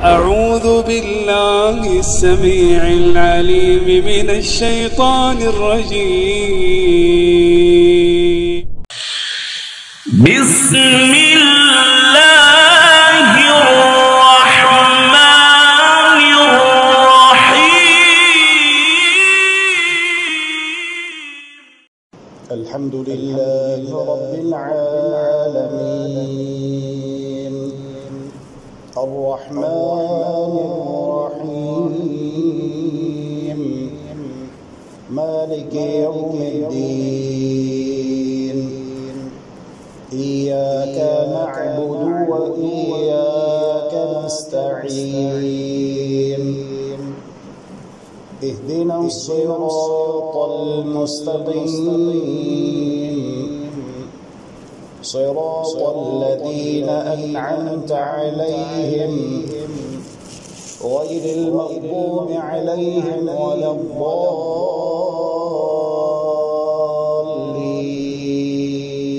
أعوذ بالله السميع العليم من الشيطان الرجيم. بسم الله الرحمن الرحيم. الحمد لله رب العالمين الرحمن الرحيم مالك يوم الدين إياك نعبد وإياك نستعين اهدنا الصراط المستقيم صراط الذين أنعمت عليهم غير المغضوب عليهم ولا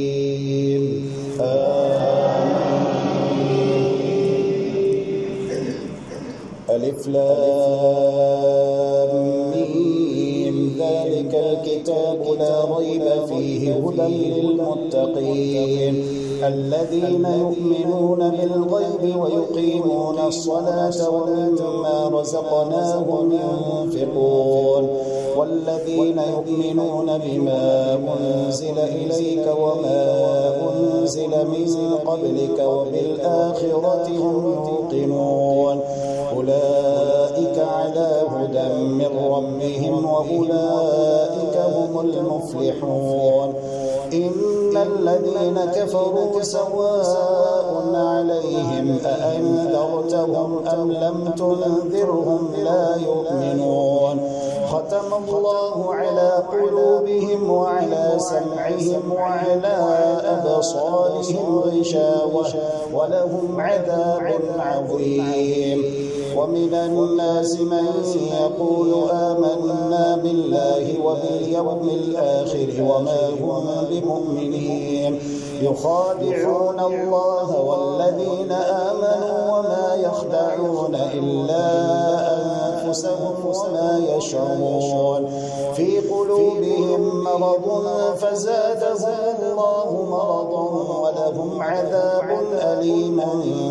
الضالين آمين. ألف لام ميم ذلك الكتاب لا ريب فيه هدى للمتقين الذين يؤمنون بالغيب ويقيمون الصلاة ومما رزقناهم ينفقون والذين يؤمنون بما أنزل إليك وما أنزل من قبلك وبالآخرة هم يوقنون أولئك على هدى من ربهم وأولئك هم المفلحون إن الذين كفروا سواء عليهم أأنذرتهم أم لم تنذرهم لا يؤمنون ختم الله على قلوبهم وعلى سمعهم وعلى أبصارهم غشاوة ولهم عذاب عظيم ومن الناس من يقول آمنا بالله وباليوم الآخر وما هم بمؤمنين يخادعون الله والذين آمنوا وما يخدعون إلا أنفسهم وما يشعرون في قلوبهم مرض فزادهم الله مرضا ولهم عذاب أليم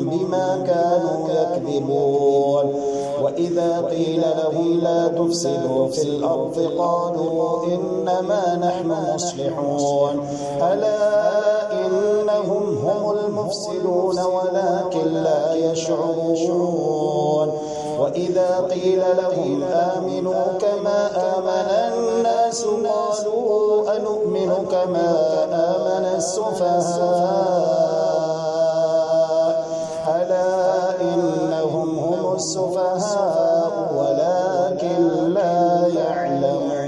بما كانوا يكذبون وإذا قيل لهم لا تفسدوا في الأرض قالوا إنما نحن مصلحون ألا إنهم هم المفسدون ولكن لا يشعرون وإذا قيل لهم آمنوا كما آمن الناس قالوا أنؤمن كما آمن السفهاء ألا إنهم هم السفهاء ولكن لا يعلمون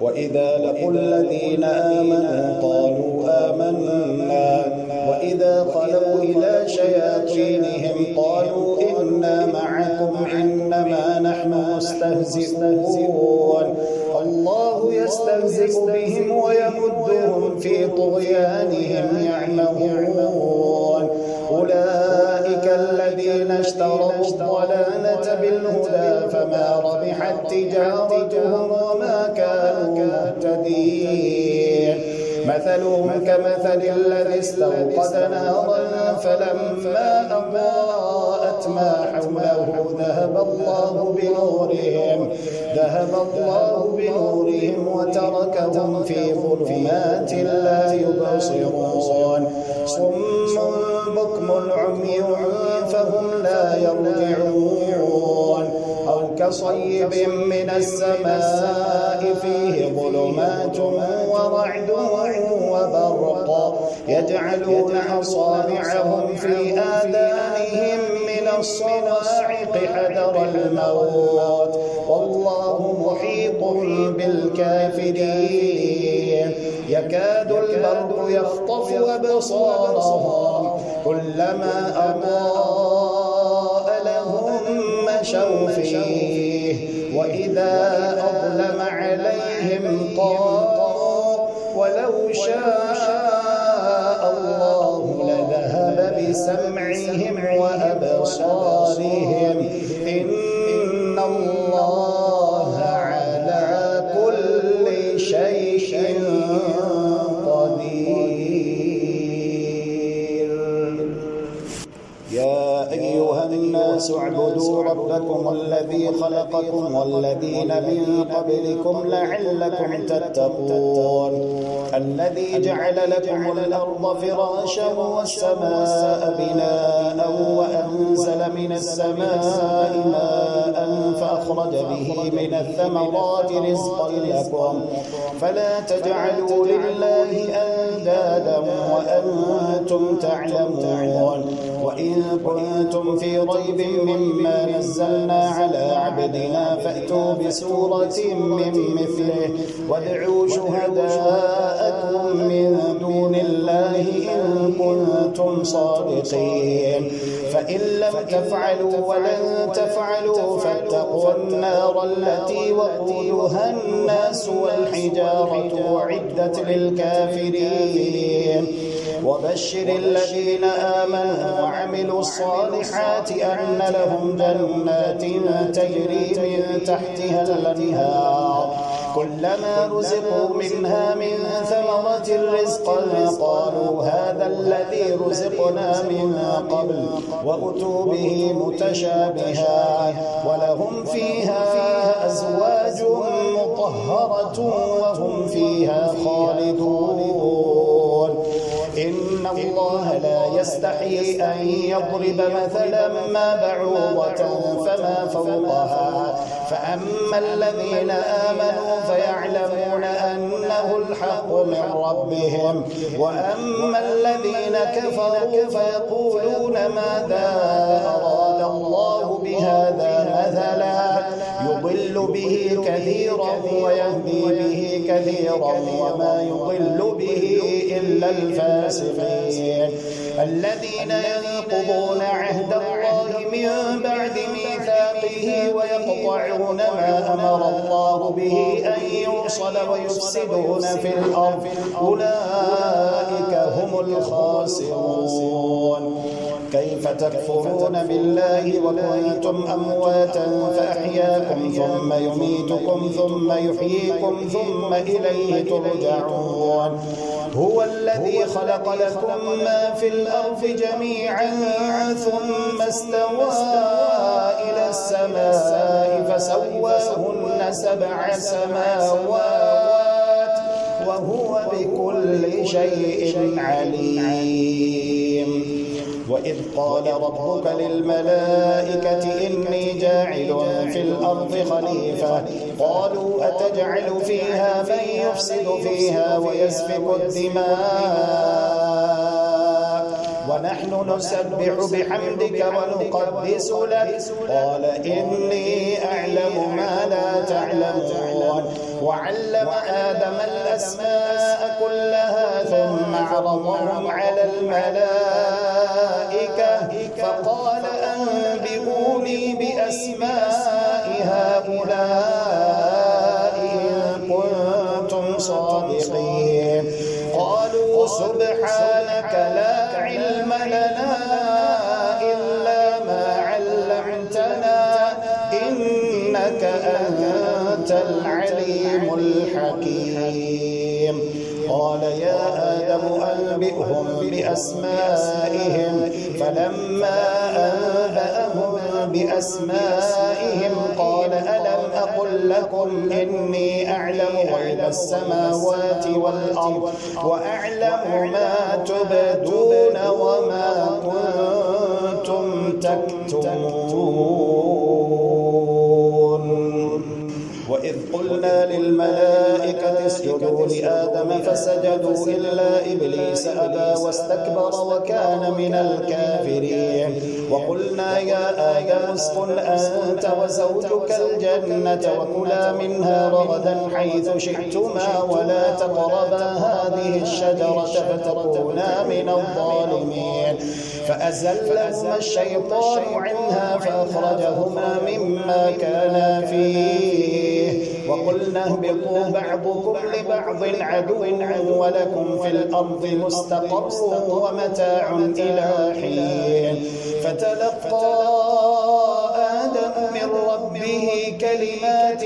وإذا لقوا الذين آمنوا قالوا آمنا وإذا خلوا إلى شياطينهم قالوا إنا معكم إنما نحن مستهزئون الله يستهزئ بهم ويمدهم في طغيانهم يعمهون أولئك الذين اشتروا الضلالة بالهدى فما ربحت تجارتهم وما كانوا مهتدين مثلهم كمثل الذي استوقد نارا فلما أضاءت ما حوله ذهب الله بنورهم وتركهم في ظلمات لا يبصرون صم بكم عمي فهم لا يرجعون أو كصيب من السماء فيه ظلمات ورعد وبرق يجعلون أصابعهم في آذانهم من الصواعق حذر الموت والله محيط بالكافرين يكاد البرق يخطف أبصارهم كلما أضاء لهم مشوا فيه وإذا أظلم عليهم طاغوا ولو شاء الله لذهب بسمعهم وأبصارهم إن الله على كل شيء قدير. يا أيها الناس اعبدوا ربكم الذي خلقكم والذين من قبلكم لعلكم تتقون الذي جعل لكم الأرض فراشا والسماء بناء وأنزل من السماء ماء فأخرج به من الثمرات رزقا لكم فلا تجعلوا لله أندادا وأنتم تعلمون. وإن كنتم في ريب مما نزلنا على عبدنا فأتوا بسورة من مثله وادعوا شهداءكم من دون الله إن كنتم صادقين فإن لم تفعلوا ولن تفعلوا فاتقوا النار التي وقودها الناس والحجارة أعدت للكافرين. وبشر الذين آمنوا وعملوا الصالحات أن لهم جنات تجري من تحتها الأنهار كلما رزقوا منها من ثمرة رزقا قالوا هذا الذي رزقنا من قبل وأتوا به متشابها ولهم فيها أزواج مطهرة وهم فيها خالدون. إن الله لا يستحيي أن يضرب مثلا ما بعوضة فما فوقها فأما الذين آمنوا فيعلمون أنه الحق من ربهم وأما الذين كفروا فيقولون ماذا أراد الله بهذا مثلا يضل به كثيرا ويهدي به كثيرا وما يضل به إلا الفاسقين الذين ينقضون عهد الله من بعد ميثاقه ويقطعون ما أمر الله به أن يوصل ويفسدون في الأرض أولئك هم الخاسرون. كيف تكفرون بالله وكنتم أمواتا فأحياكم ثم يميتكم ثم يحييكم ثم إليه ترجعون. هو الذي خلق لكم ما في الأرض جميعا ثم استوى إلى السماء فسواهن 7 سماوات وهو بكل شيء عليم. وإذ قال ربك للملائكة إني جاعل في الأرض خليفة قالوا أتجعل فيها من يفسد فيها ويسفك الدماء ونحن نسبح بحمدك ونقدس لك قال إني أعلم ما لا تعلمون. وعلم آدم الأسماء كلها ثم عرضهم على الملائكة فقال أنبئوني بأسماء هؤلاء إن كنتم صادقين قالوا سبحانك لا علم لنا إلا ما علمتنا إنك أنت العليم الحكيم. قال يا آدم أنبئهم بأسمائهم فلما أنبأهم بأسمائهم قال ألم أقل لكم إني أعلم غيب السماوات والأرض وأعلم ما تبدون وما كنتم تكتمون. وإذ قلنا للملائكة اسجدوا لآدم فسجدوا إلا إبليس أبى واستكبر وكان من الكافرين. وقلنا يا آدم اسكن أنت وزوجك الجنة وكلا منها رغدا حيث شئتما ولا تقربا هذه الشجرة فتكونا من الظالمين. فأزلهما الشيطان عنها فأخرجهما مما كانا فيه وقلنا اهبطوا بعضكم لبعض عدو ولكم في الأرض مستقر ومتاع إلى حين. فتلقى آدم من ربه كلمات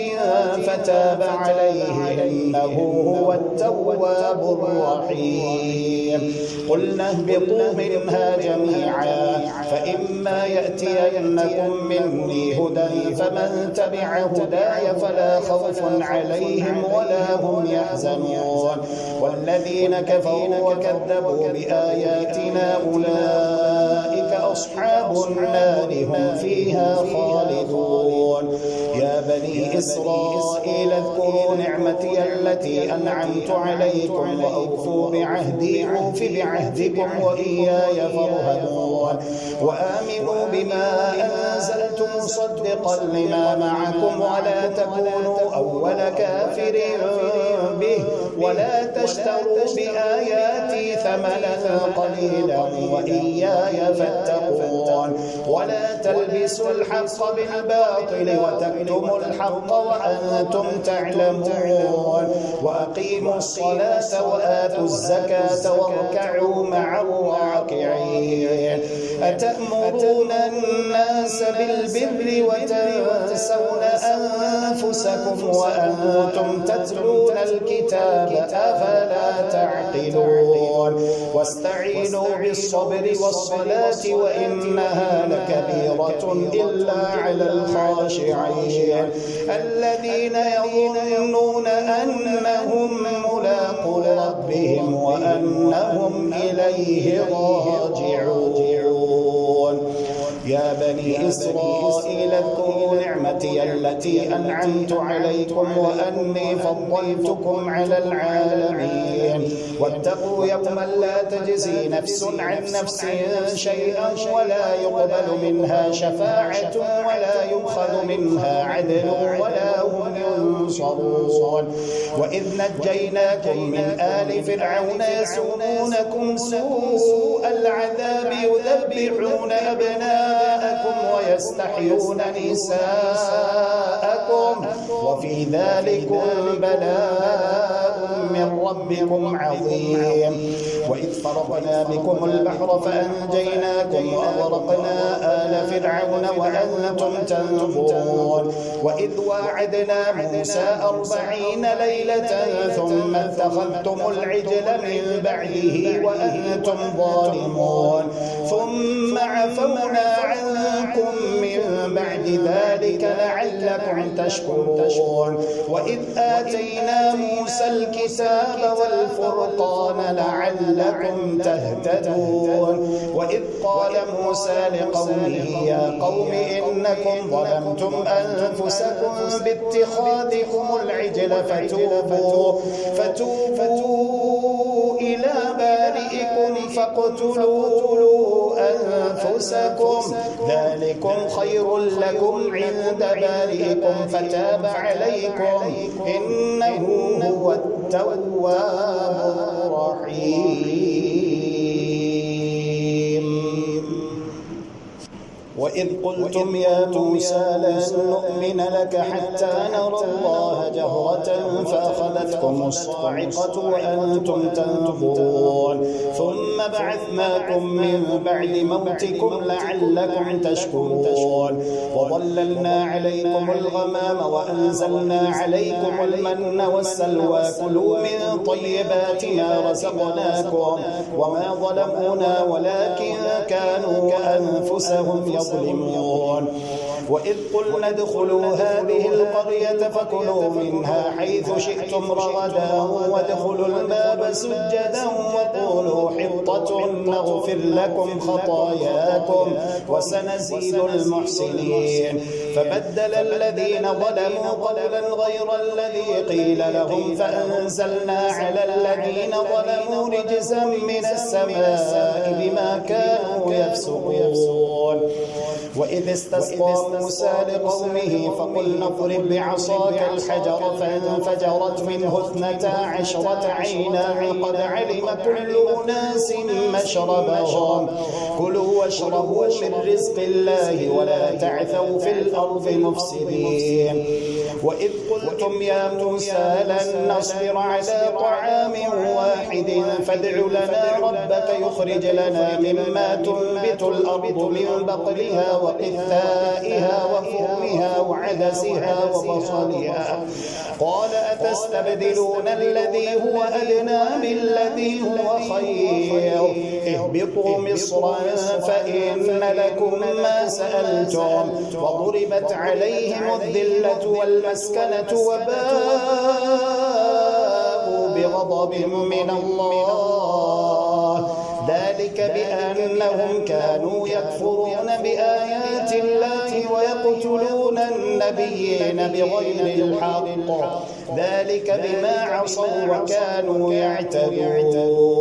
فتاب عليه إنه هو التواب الرحيم قلنا اهبطوا منها جميعا فإما يأتينكم مني هدى فمن تبع هداي فلا خوف عليهم ولا هم يحزنون والذين كفروا وكذبوا بآياتنا أولئك أصحاب النار هم فيها خالدون يا بني إسرائيل اذكروا نعمتي التي أنعمت عليكم وأوفوا بعهدي أوف بعهدكم وإياي فارهبون وآمنوا بما أنزلت مصدقا لما معكم ولا تكونوا أول كافر به ولا تشتروا بآياتي ثمنا قليلا وإياي فاتقون ولا تلبسوا الحق بالباطل وتكتموا الحق وأنتم تعلمون وأقيموا الصلاة وآتوا الزكاة واركعوا مع الراكعين أتأمرون الناس بالبر وتنسون أنفسكم وأنتم تتلون الكتاب أفلا تعقلون واستعينوا بالصبر والصلاة وإنها لكبيرة إلا على الخاشعين الذين يظنون أنهم ملاقو ربهم وأنهم إليه راجعون يا بني إسرائيل اذكروا نعمتي التي أنعمت عليكم وأني فضلتكم على العالمين واتقوا يوما لا تجزي نفس عن نفس شيئا ولا يقبل منها شفاعة ولا يؤخذ منها عدل ولا هم ينصرون وإذ نجيناكم من آل فرعون يسومونكم سوء العذاب يذبحون أبناءكم ويستحيون نساءكم وفي ذلكم بلاء من ربكم عظيم وإذ فرقنا بكم البحر فأنجيناكم وأغرقنا آل فرعون وأنتم تنظرون وإذ واعدنا موسى 40 ليلة ثم اتخذتم العجل من بعده وأنتم ظالمون ثم عفونا عنكم من بعد ذلك لعلكم تشكرون وإذ آتينا موسى الكتاب والفرقان لعلكم تهتدون وإذ قال موسى لقومه يا قوم إنكم ظلمتم أنفسكم باتخاذكم العجل فتوبوا إلى بارئكم فاقتلوا أنفسكم ذلكم خير لكم عند بارئكم فتاب عليكم إنه هو التواب الرحيم وإذ قلتم يا موسى لن نؤمن لك حتى نرى الله جهرة فأخذتكم الصاعقة وأنتم تنظرون ثم بعثناكم من بعد موتكم لعلكم تشكرون وظللنا عليكم الغمام وأنزلنا عليكم المن والسلوى كلوا من طيبات ما رزقناكم وما ظلمونا ولكن كانوا أنفسهم يظلمون وإذ قلنا ادخلوا هذه القرية فكلوا منها حيث شئتم رغدا وادخلوا الباب سجدا وقولوا حطة نغفر لكم خطاياكم وسنزيد المحسنين فبدل الذين ظلموا قولا غير الذي قيل لهم فأنزلنا على الذين ظلموا رجزا من السماء بما كانوا يفسقون وإذ استسقى موسى لقومه فقلنا اضرب بعصاك الحجر فانفجرت منه 12 عينا قد علم كل أناس مشربهم كلوا واشربوا من رزق الله ولا تعثوا في الأرض مفسدين وإذ قلتم يا موسى لن نصبر على طعام واحد فادع لنا ربك يخرج لنا مما تنبت الأرض من بقلها وقثائها وفومها وعدسها وبصلها قال أتستبدلون الذي هو أدنى بالذي هو خير اهبطوا مصرا فإن لكم ما سألتم وضربت عليهم الذلة والمسكنة وباءوا بغضب من الله ذلك بأنهم كانوا يكفرون بآيات الله ويقتلون النبيين بغير الحق ذلك بما عصوا وكانوا يعتدون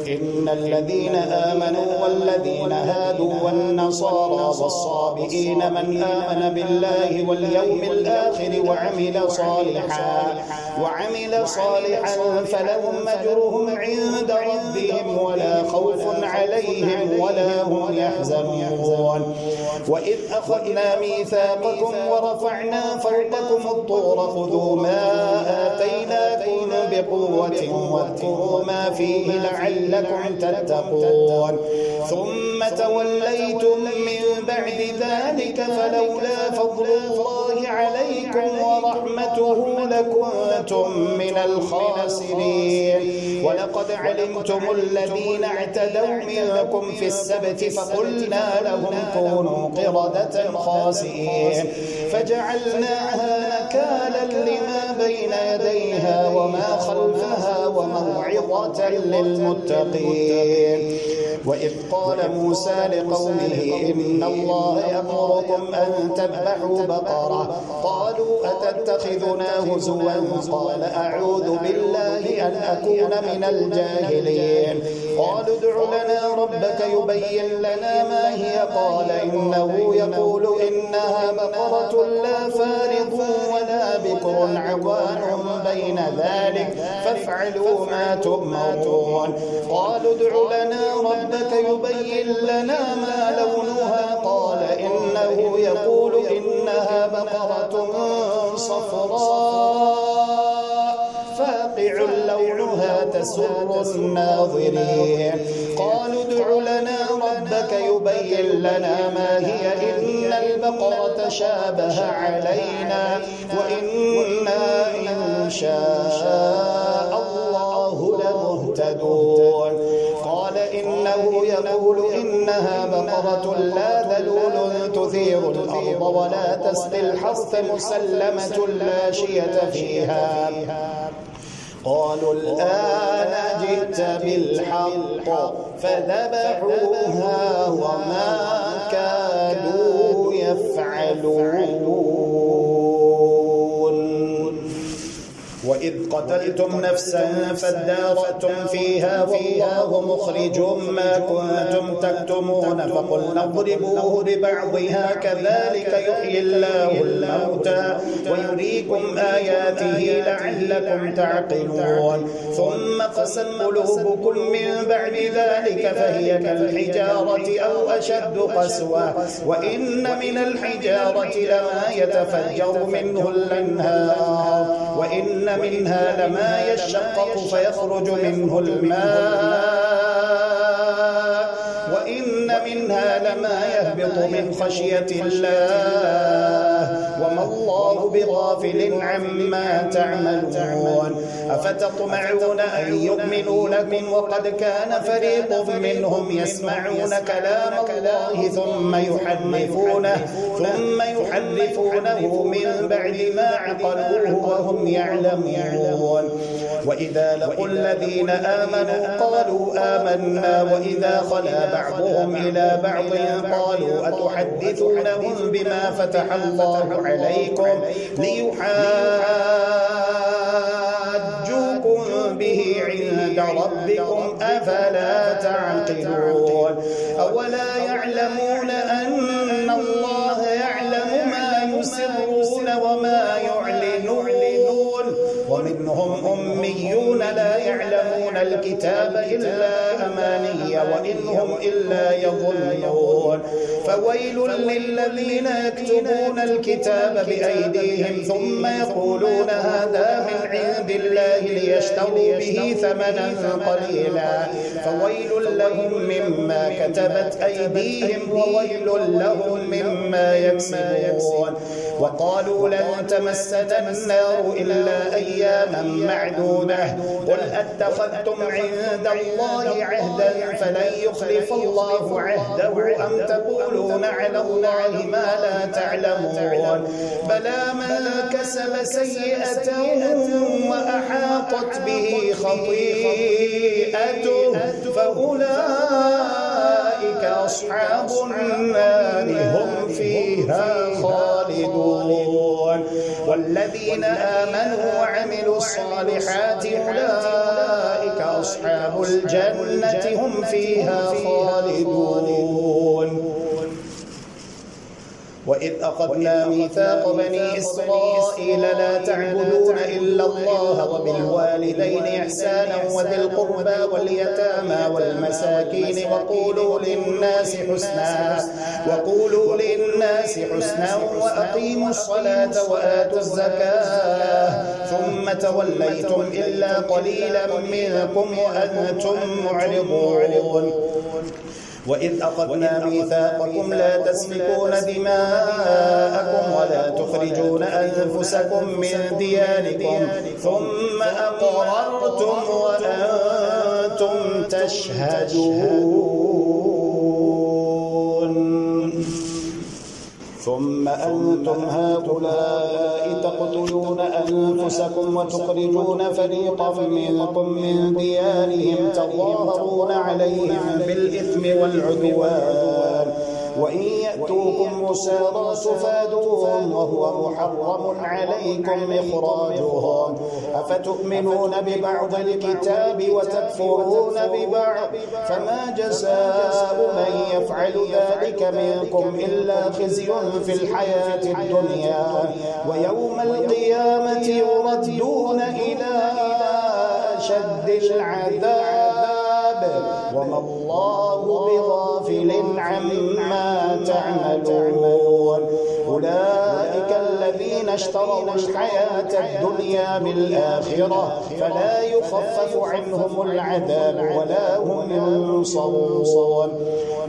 إن الذين آمنوا والذين هادوا والنصارى والصابئين من آمن بالله واليوم الآخر وعمل صالحا فلهم أجرهم عند ربهم ولا خوف عليهم ولا هم يحزنون وإذ أخذنا ميثاقكم ورفعنا فوقكم الطور خذوا ما آتيناكم بقوة واذكروا ما فيه لعلكم تتقون ثم توليتم من بعد ذلك فلولا فضل الله عليكم ورحمته لكنتم من الخاسرين ولقد علمتم الذين اعتدوا منكم في السبت فقلنا لهم كونوا قردة خاسئين فجعلناها نكالا لما بين يديها وما خلفها وموعظة للمتقين وإذ قال موسى لقومه إن الله يأمركم أن تذبحوا بقرة قالوا أتتخذنا هزوا قال أعوذ بالله أن أكون من الجاهلين قالوا ادع لنا ربك يبين لنا ما هي قال إنه يقول إنها بقرة لا فارض ولا بكر عوان بين ذلك فافعلوا ما تؤمرون قالوا ادع لنا ربك يبين لنا ما لونها قال إنه يقول إنها بقرة صفراء فاقع لونها تسر الناظرين قالوا ادع لنا ربك يبين لنا ما هي إن البقرة شابه علينا وإنا إن شاء الله لمهتدون قال إنه يقول إنها بقرة لا ذلول تثير الأرض ولا تسقي الحرث مسلمة لا شية فيها قالوا الآن جئت بالحق فذبحوها وما كادوا يفعلون وإذ قتلتم نفسا فادارأتم فيها والله مخرج ما كنتم تكتمون فقلنا اضربوه ببعضها كذلك يحيي الله الموتى ويريكم آياته لعلكم تعقلون ثم قست قلوبكم من بعد ذلك فهي كالحجارة أو أشد قسوة وإن من الحجارة لما يتفجر منه الأنهار وإن منها لما يشقق فيخرج منه الماء وإن منها لما يهبط من خشية الله وما الله بغافل عما تعملون أفتطمعون أن يؤمنوا لكم وقد كان فريق منهم يسمعون كلام الله ثم يحرفونه من بعد ما عقلوه وهم يعلمون وإذا لقوا الذين آمنوا قالوا آمنا وإذا خلا بعضهم إلى بعض قالوا أتحدثونهم بما فتح الله عليكم ليحاجوكم به عند ربكم أفلا تعقلون أولا يعلمون أن الكتاب إلا أماني وإن هم إلا يظنون فويل للذين يكتبون الكتاب بأيديهم ثم يقولون هذا من عند الله ليشتروا به ثمنا قليلا فويل لهم مما كتبت أيديهم وويل لهم مما يكسبون وقالوا لن تمسنا النار إلا أياما معدودة قل أتخذتم عند الله عهدا فلن يخلف الله عهده أم تقولون على الله ما لا تعلمون بلى من كسب سيئة وأحاطت به خطيئته فأولئك أصحاب النار هم فيها خالدون والذين آمنوا وعملوا الصالحات أولئك أصحاب الجنة هم فيها خالدون وإذ أخذنا ميثاق بني إسرائيل لا تعبدون إلا الله وبالوالدين إحسانا وذي القربى واليتامى والمساكين وقولوا للناس حسنا وأقيموا الصلاة وآتوا الزكاة ثم توليتم إلا قليلا منكم وأنتم معرضون وإذ أخذنا ميثاقكم لا تسفكون دماءكم ولا تخرجون أنفسكم من دياركم ثم أقررتم وأنتم تشهدون ثم أنتم هؤلاء تقتلون أنفسكم وتخرجون فريقا منكم من ديارهم تظاهرون عليهم بالإثم والعدوان وإن يأتوكم مسارى تفادوهم وهو محرم عليكم إخراجهم أفتؤمنون ببعض الكتاب وتكفرون ببعض فما جزاء من يفعل ذلك منكم إلا خزي في الحياة الدنيا ويوم القيامة يردون إلى أشد العذاب وما الله بغافل عما تعملون أولئك الذين اشتروا الحياة الدنيا بالآخرة فلا يخفف عنهم العذاب ولا هم ينصرون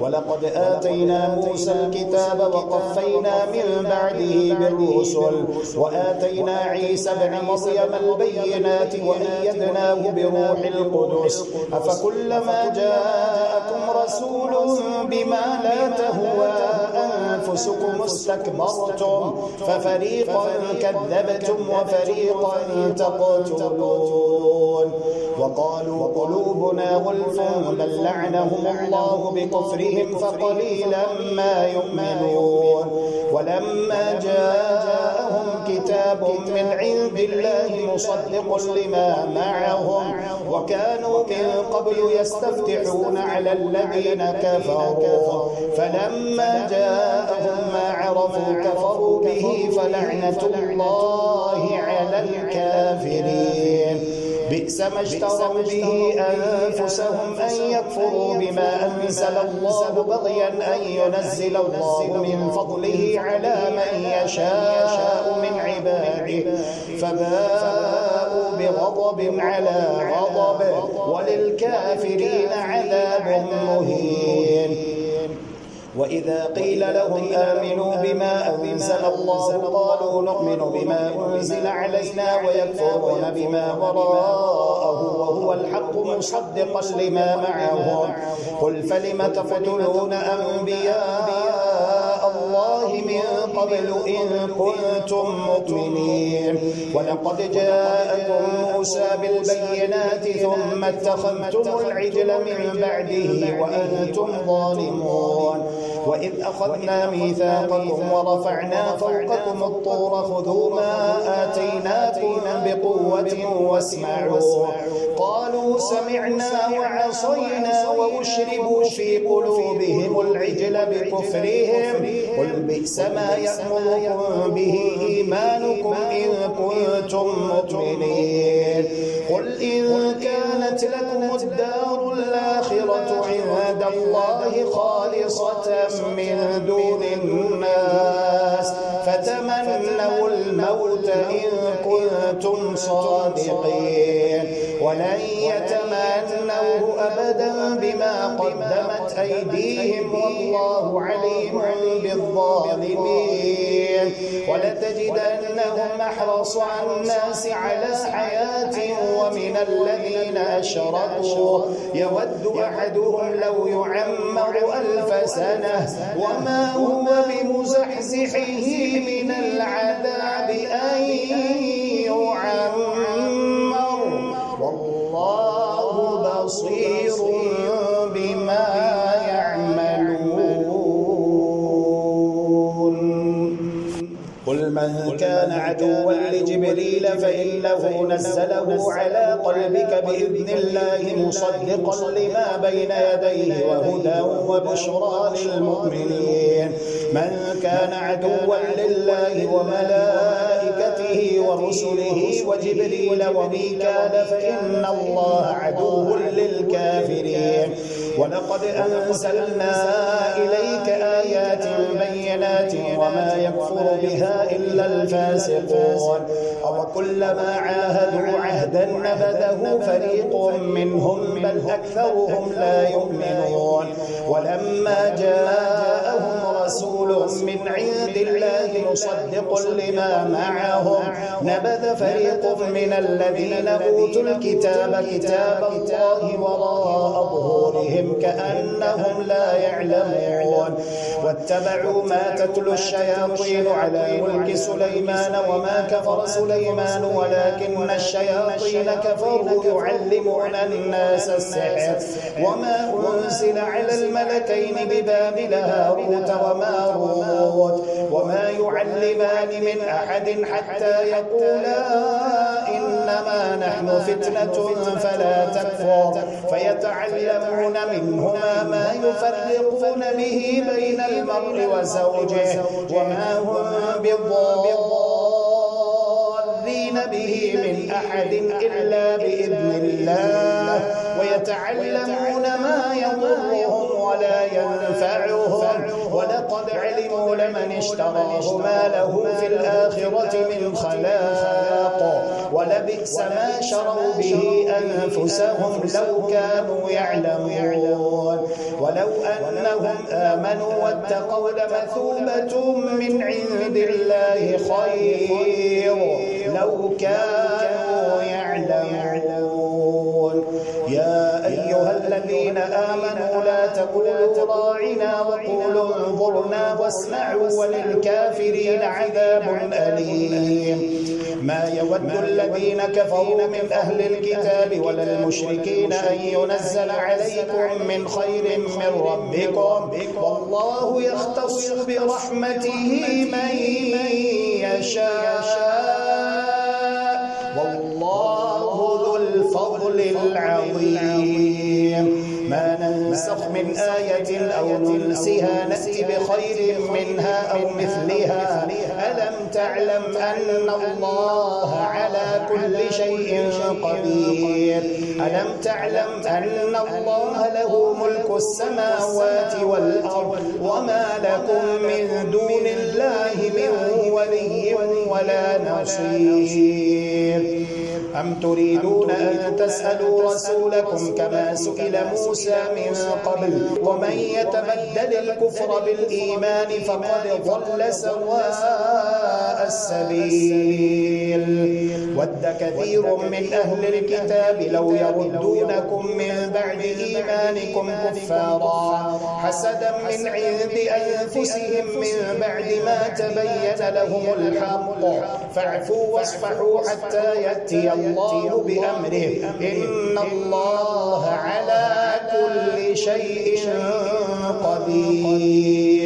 ولقد آتينا موسى الكتاب وقفينا من بعده بالرسل وآتينا عيسى ابن مريم البينات وأيدناه بروح القدس أفكلما جاءكم رسول بما لا تهوى أنفسكم استكبرتم ففريقا كذبتم وفريقا تقتلون وقالوا قلوبنا غلف بل لعنهم الله بكفرهم فقليلا ما يؤمنون ولما جاءهم كتاب من عند الله مصدق لما معهم وكانوا من قبل يستفتحون على الذين كفروا فلما جاءهم ما عرفوا كفروا به فلعنة الله على الكافرين بئس ما اشتروا به أنفسهم أن يكفروا بما أنزل الله بغيا أن ينزل الله من فضله على من يشاء من عباده فباءوا بغضب على غضب وللكافرين عذاب مهين وإذا قيل لهم آمنوا بما أنزل الله قالوا نؤمن بما أنزل علينا ويكفرون بما وراءه وهو الحق مصدقا لما معهم قل فلم تقتلون أنبياء الله من قبل إن كنتم مؤمنين ولقد جاءكم موسى بالبينات ثم اتخذتم العجل من بعده وأنتم ظالمون وإذ أخذنا ميثاقكم ورفعنا فوقكم الطور خذوا ما آتيناكم بقوة واسمعوا قالوا سمعنا وعصينا وأشربوا في قلوبهم العجل بكفرهم قل بئس ما يأمركم به إيمانكم إن كنتم مؤمنين قل إن كانت لكم الدار الآخرة عند الله خالصة من دون الناس فتمنوا الموت إن كنتم صادقين ولن يتمنوه أبدا بما قدمت أيديهم والله عليم بالظالمين ولتجدنهم أحرص الناس على حياة ومن الذين أشركوا يود أحدهم لو يعمر 1000 سنة وما هو بمزحزحه من العذاب أن يعمر والله بصير بما يعملون قل من كان عدوا لجبريل فإنه نزله على قلبك بإذن الله مصدقا لما بين يديه وهدى وبشرى للمؤمنين من كان عدوا لله وملائكته ورسله وجبريل وميكال فإن الله عدو للكافرين ولقد أنزلنا إليك آيات بينات وما يكفر بها إلا الفاسقون أو كلما عاهدوا عهدا نبذه فريق منهم بل أكثرهم لا يؤمنون ولما جاءهم رسول من عند الله مصدق لما معهم نبذ فريق من الذين أوتوا الكتاب كتاب الله وراء ظهورهم كأنهم لا يعلمون واتبعوا ما تتلو الشياطين على ملك سليمان وما كفر سليمان ولكن الشياطين كفروا يعلمون الناس السحر وما أنزل على الملكين ببابل هاروت وماروت وما يعلمان من أحد حتى يقولا إنما نحن فتنة فلا تكفر فيتعلمون منهما ما يفرقون به بين المرء وزوجه وما هم بضارين به من أحد إلا بإذن الله ويتعلمون ما يضرهم ولا ينفعهم ولقد علموا لمن اشتراه ما له في الآخرة من خلاق ولبئس ما شروا به أنفسهم لو كانوا يعلمون ولو أنهم آمنوا واتقوا لمثوبة من عند الله خير لو كانوا يعلمون يا أيها الذين آمنوا لا تقولوا راعنا وقولوا انظرنا واسمعوا وللكافرين عذاب أليم ما يود الذين كفروا من أهل الكتاب ولا المشركين أن ينزل عليكم من خير من ربكم والله يختص برحمته من يشاء والله ذو الفضل العظيم ما ننسخ من آية أو ننسها نأتي بخير منها أو مثلها ألم تعلم أن الله على كل شيء قدير ألم تعلم أن الله له ملك السماوات والأرض وما لكم من دون الله من ولي ولا نصير أم تريدون أن تسألوا رسولكم كما سئل موسى من قبل ومن يتبدل الكفر بالإيمان فقد ضل سواء السبيل ود كثير من أهل الكتاب لو يردونكم من بعد إيمانكم كفارا حسدا من عند أنفسهم من بعد ما تبين لهم الحق فاعفوا واصفحوا حتى يأتي الله بأمره إن الله على كل شيء قدير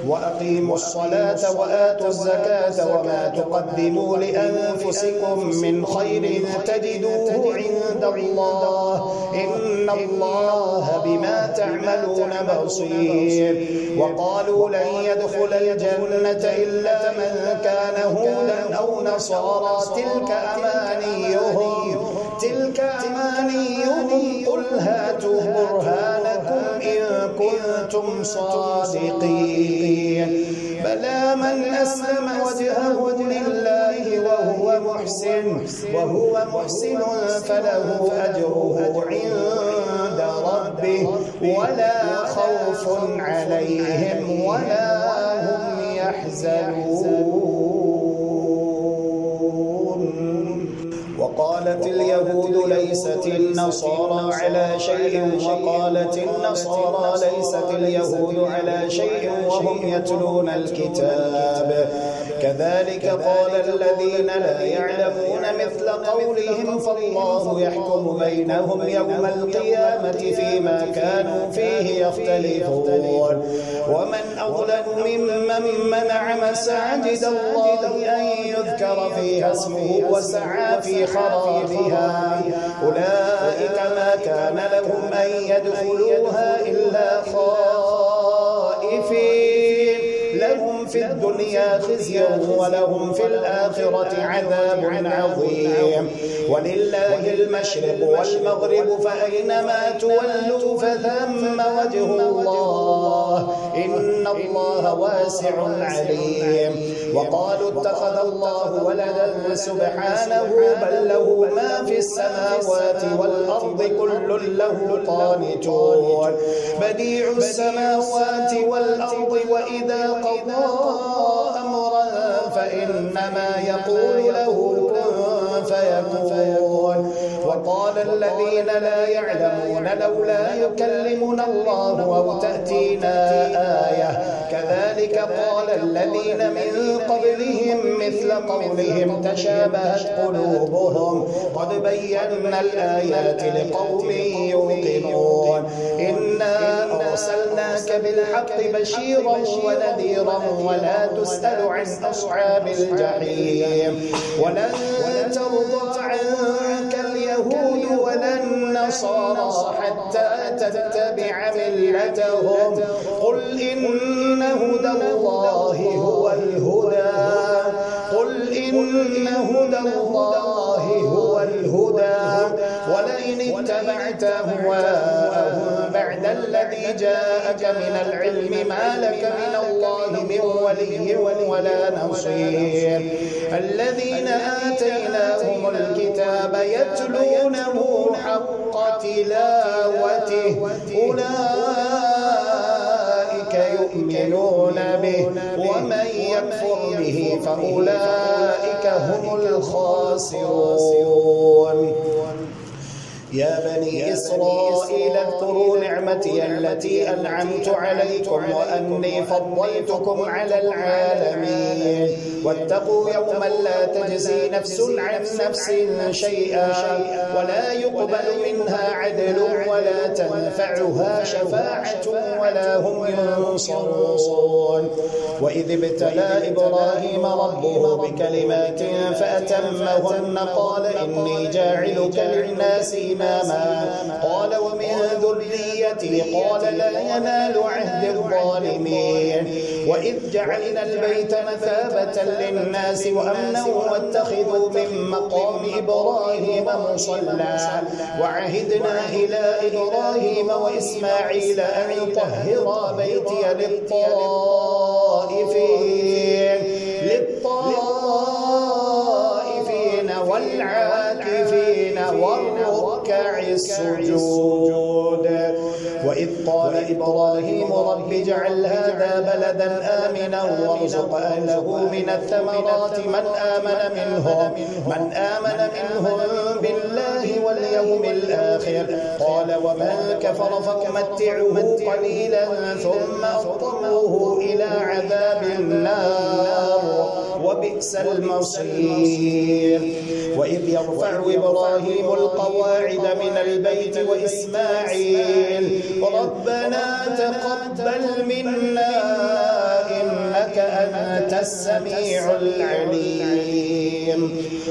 وأقيموا الصلاة وآتوا الزكاة وما تقدموا لأنفسكم من خير تجدوه عند الله إن الله بما تعملون بصير. وقالوا لن يدخل الجنة إلا من كان هودا أو نصارى تلك أمانيهم قل هاتوا برهانكم إن كنتم صادقين. بلى من أسلم وجهه لله وهو محسن فله أجره عند ربه ولا خوف عليهم ولا هم يحزنون. وقالت اليهود ليست النصارى على شيء وقالت النصارى ليست اليهود على شيء وهم يتلون الكتاب كذلك قال الذين لا يعلمون مثل قولهم فالله يحكم بينهم يوم القيامة فيما كانوا فيه يختلفون. ومن أظلم ممن منع مساجد الله أن يذكر فيها اسمه وسعى في خرابها أولئك ما كان لهم أن يدخلوها إلا خائفين لهم في الدنيا خزي ولهم في الآخرة عذاب عظيم. ولله المشرق والمغرب فأينما تولوا فثم وجه الله إن الله واسع عليم. وقالوا اتخذ الله ولدا سبحانه بل له ما في السماوات والأرض كل له قانتون بديع السماوات والأرض وإذا قضى أمرا فإنما يقول له كن فيكون. وقال الذين لا يعلمون لولا يكلمنا الله أو تأتينا آية كذلك قال الذين من قبلهم مثل قولهم تشابهت قلوبهم قد بينا الآيات لقوم يوقنون. إنا أرسلناك بالحق بشيرا ونذيرا ولا تسأل عن أصحاب الجحيم. ولن ترضى عنك اليهود ولا النصارى حتى تتبع ملتهم قل إن هدى الله هو الهدى ولئن اتبعت أهواءهم بعد الذي جاءك من العلم ما لك من الله من ولي ولا نصير. الذين آتيناهم الكتاب يتلونه حق تلاوته أولئك يؤمنون به ومن يكفر به فأولئك هم الخاسرون. يا بني إسرائيل اذكروا نعمتي التي أنعمت عليكم وأني فضلتكم على العالمين واتقوا يوما لا تجزي نفس عن نفس شيئا ولا يقبل منها عدل ولا تنفعها شفاعة ولا هم ينصرون. وإذ ابتلى إبراهيم ربه بكلمات فأتمهن قال إني جاعلك للناس إماما قال ومن ذريتي قال لا ينال عهد الظالمين. وإذ جعلنا البيت مثابة للناس وأمنا واتخذوا من مقام إبراهيم مصلى وعهدنا إلى إبراهيم وإسماعيل أن طهرا بيتي للطائفين والعاكفين والركع السجود. وإذ قال إبراهيم رب اجعل هذا بلدا آمنا وارزق أهله من الثمرات من آمن منهم بالله واليوم الآخر قال ومن كفر فأمتعه قليلا ثم أضطره إلى عذاب النار وبئس المصير. وإذ يرفع إبراهيم القواعد من البيت وإسماعيل ربنا تقبل منا السميع العليم.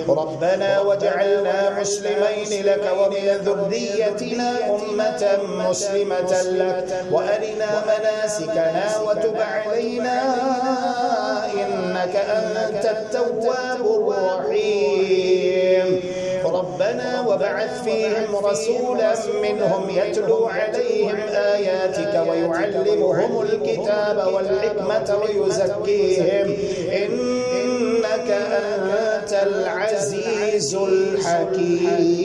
ربنا واجعلنا مسلمين لك ومن ذريتنا أمة مسلمة لك وأرنا مناسكنا وتب علينا إنك أنت التواب الرحيم. ربنا وابعث فيهم رسولا منهم يتلو عليهم آياتك ويعلمهم الكتاب والحكمة ويزكيهم إنك أنت العزيز الحكيم.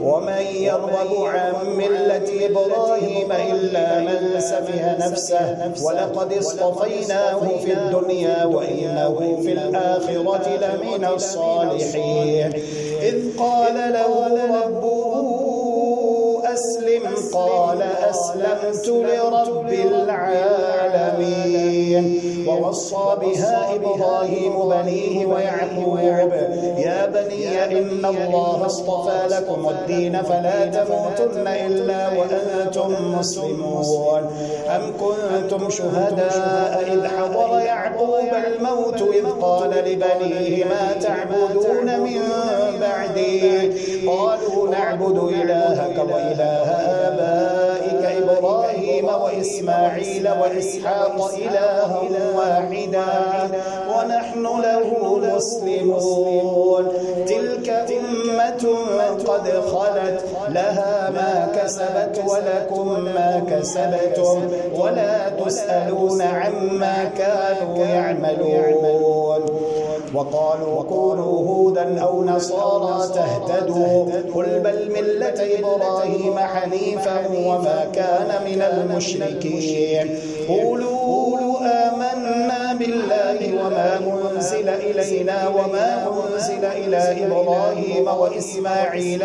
ومن يرغب عن ملة إبراهيم إلا من سفه نفسه ولقد اصطفيناه في الدنيا وإنه في الآخرة لمن الصالحين. إذ قال له ربه أسلم قال أسلمت لرب العالمين. ووصى بها إبراهيم بنيه ويعقوب يا بني إن الله اصطفى لكم الدين فلا تموتن إلا وأنتم مسلمون. أم كنتم شهداء إذ حضر يعقوب الموت إذ قال لبنيه ما تعبدون من بعدي قالوا نعبد إلهك وإله آبائك إبراهيم وإسماعيل وإسحاق إلها واحدا ونحن له مسلمون. تلك أمة قد خلت لها ما كسبت ولكم ما كسبتم ولا تسألون عما كانوا يعملون. وقالوا كونوا هودا أو نصارى تهتدوا قل بل ملة إبراهيم حنيفا وما كان من المشركين. قولوا آمنا بالله وما أنزل إلينا وما أنزل إلى إبراهيم وإسماعيل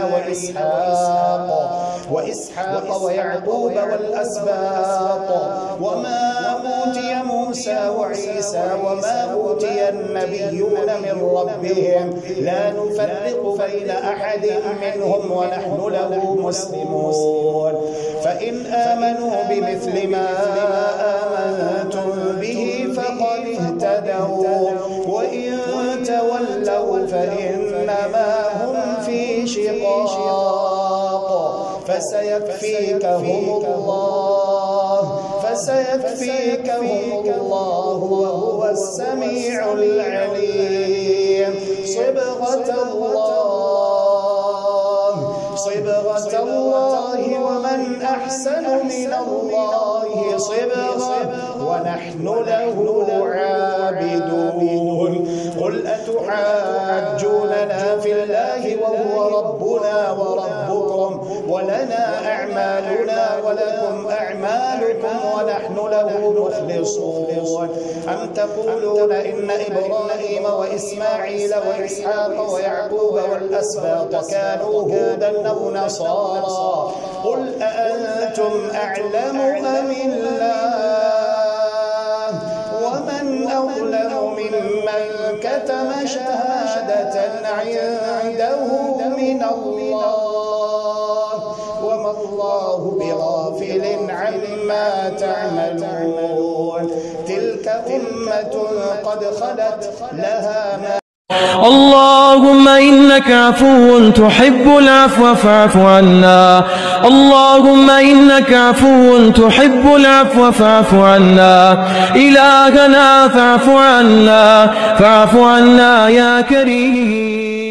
وإسحاق ويعقوب والأسباط وما أوتي موسى وعيسى وما أوتي النبيون من ربهم لا نفرق بين أحد منهم ونحن له مسلمون. فإن آمنوا بمثل ما آمنتم به فقد اهتدوا وإن تولوا فإنما هم في شقاق فسيكفيكهم الله وهو السميع العليم. صبغة الله ومن أحسن من الله صبغة ونحن له عابدون. قل أتحاجوننا في الله وهو ربنا وربكم ولنا أعمالنا ولكم أعمالكم ونحن له مخلصون. أم تقولون إن إبراهيم وإسماعيل وإسحاق ويعقوب والأسباط كانوا هودا أو نصارى قل أأنتم أعلم أم الله ومن أظلم ممن كتم شهادة عنده من الله وما الله بغافل عما تعملون. تلك أمة قد خلت لها ما اللهم إنك عفو تحب العفو فاعف عنا. اللهم إنك عفو تحب العفو فاعف عنا. إلهنا فاعف عنا يا كريم.